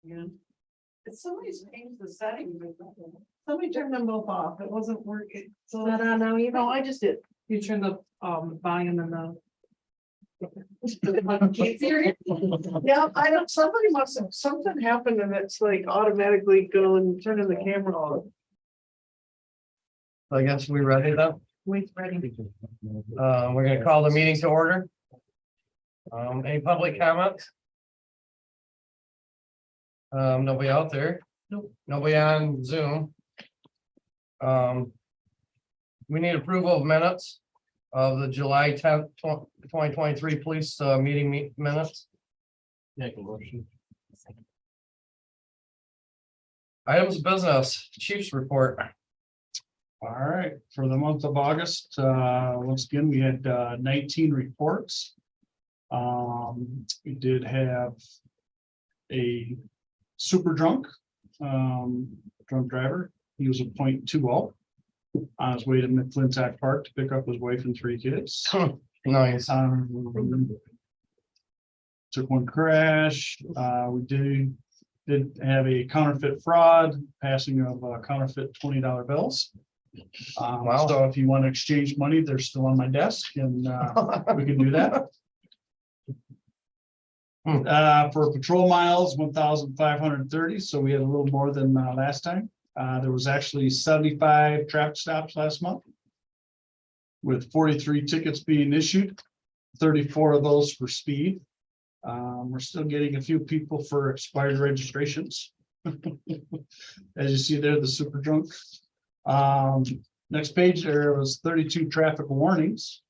Yeah. Somebody's changed the settings. Somebody turned them both off. It wasn't working. So Not on now either? no, I just did. You turned the volume and the. Yeah, I don't, somebody must have, something happened and it's like automatically going, turning the camera on. I guess we ready though. Wait, ready. We're gonna call the meeting to order. Any public comments? Nobody out there? Nope. Nobody on Zoom. We need approval of minutes of the July 10th, 2023 police meeting minutes. Make a motion. Items of business, chief's report. All right, for the month of August, once again, we had 19 reports. We did have a super drunk driver. He was a .20 on his way to McClintock Park to pick up his wife and 3 kids. Nice. Took one crash. We did have a counterfeit fraud, passing of counterfeit $20 bills. Wow. So if you want to exchange money, they're still on my desk and we can do that. For patrol miles, 1,530. So we had a little more than last time. There was actually 75 traffic stops last month, with 43 tickets being issued, 34 of those for speed. We're still getting a few people for expired registrations. As you see there, the super drunk. Next page, there was 32 traffic warnings,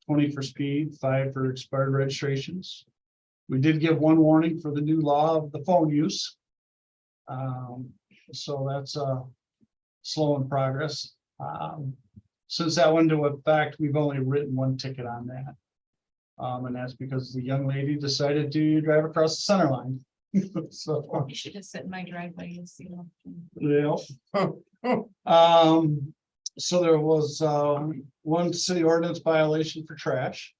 20 for speed, 5 for expired registrations. We did give 1 warning for the new law of the phone use. So that's slow in progress. Since that went into effect, we've only written 1 ticket on that. And that's because the young lady decided to drive across the center line. So You should just sit in my driveway and see. yeah. So there was 1 city ordinance violation for trash.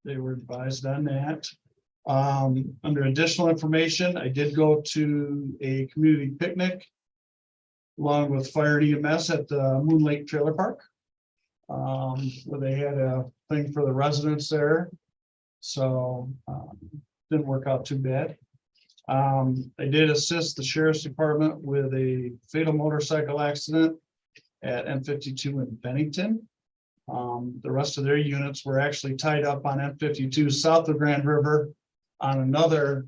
They were advised on that. Under additional information, I did go to a community picnic along with fire and EMS at the Moon Lake Trailer Park, where they had a thing for the residents there. So didn't work out too bad. I did assist the sheriff's department with a fatal motorcycle accident at M52 in Bennington. The rest of their units were actually tied up on M52 south of Grand River on another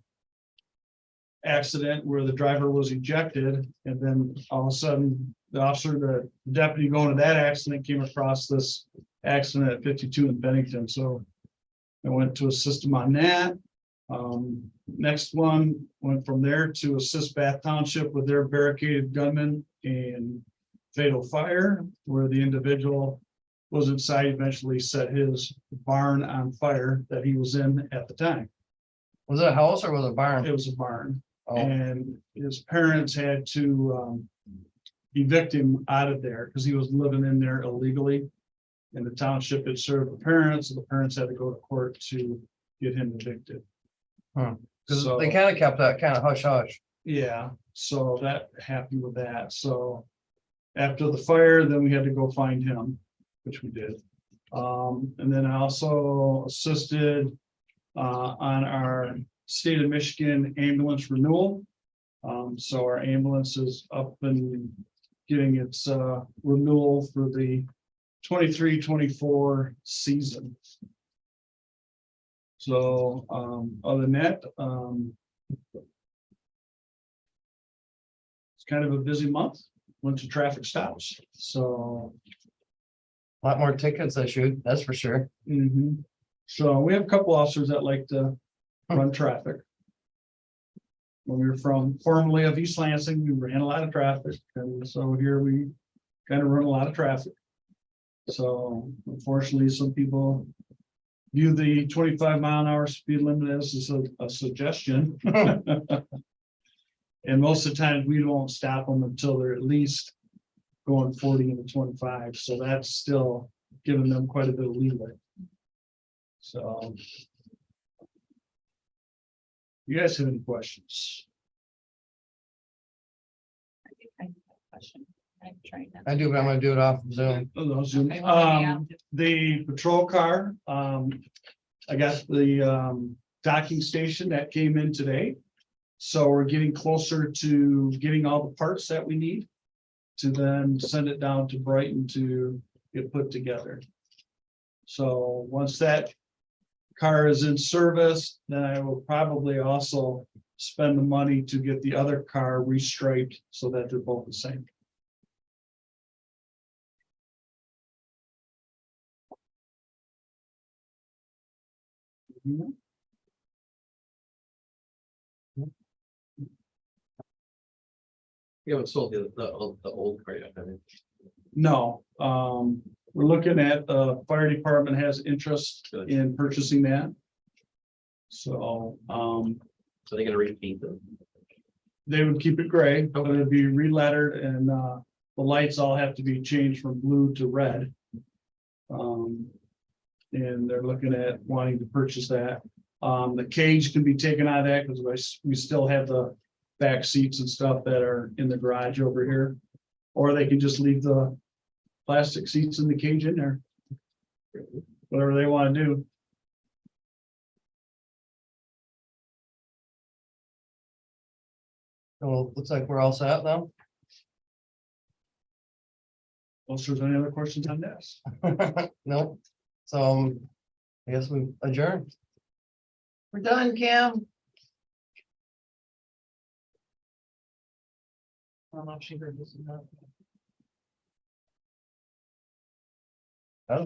accident where the driver was ejected, and then all of a sudden the officer, the deputy going to that accident came across this accident at 52 in Bennington. So I went to assist him on that. Next one went from there to assist Bath Township with their barricaded gunman and fatal fire, where the individual was inside, eventually set his barn on fire that he was in at the time. Was it a house or was it a barn? It was a barn. Oh. And his parents had to evict him out of there because he was living in there illegally. And the township had served the parents, and the parents had to go to court to get him evicted. Because So they kind of kept that kind of hush hush. yeah, so that happened with that. So after the fire, then we had to go find him, which we did. And then I also assisted on our state of Michigan ambulance renewal. So our ambulance is up and getting its renewal for the 23-24 season. So other than that, it's kind of a busy month. Went to traffic stops. So A lot more tickets issued, that's for sure. so we have a couple officers that like to run traffic. When we were formerly of East Lansing, we ran a lot of traffic, and so here we kind of run a lot of traffic. So unfortunately, some people view the 25-mile-an-hour speed limit as a suggestion. And most of the time, we don't stop them until they're at least going 40 into 25. So that's still giving them quite a bit of leeway. So You guys have any questions? I think I have a question. I'm trying that. I do, but I'm gonna do it off Zoom. Oh, no, Zoom. Okay, well, maybe I'll do- The patrol car, I got the docking station that came in today. So we're getting closer to getting all the parts that we need to then send it down to Brighton to get put together. So once that car is in service, then I will probably also spend the money to get the other car restriped so that they're both the same. You haven't sold the old car yet, have you? No, we're looking at, fire department has interest in purchasing that. So, So they're gonna repeat them. they would keep it gray, but it'd be re-lettered and, the lights all have to be changed from blue to red. And they're looking at wanting to purchase that. The cage can be taken out of that because we still have the back seats and stuff that are in the garage over here. Or they can just leave the plastic seats in the cage in there. Whatever they want to do. Well, looks like we're all set now. Unless there's any other questions on this. Nope. So I guess we adjourn. We're done, Cam. I don't know if she heard this or not.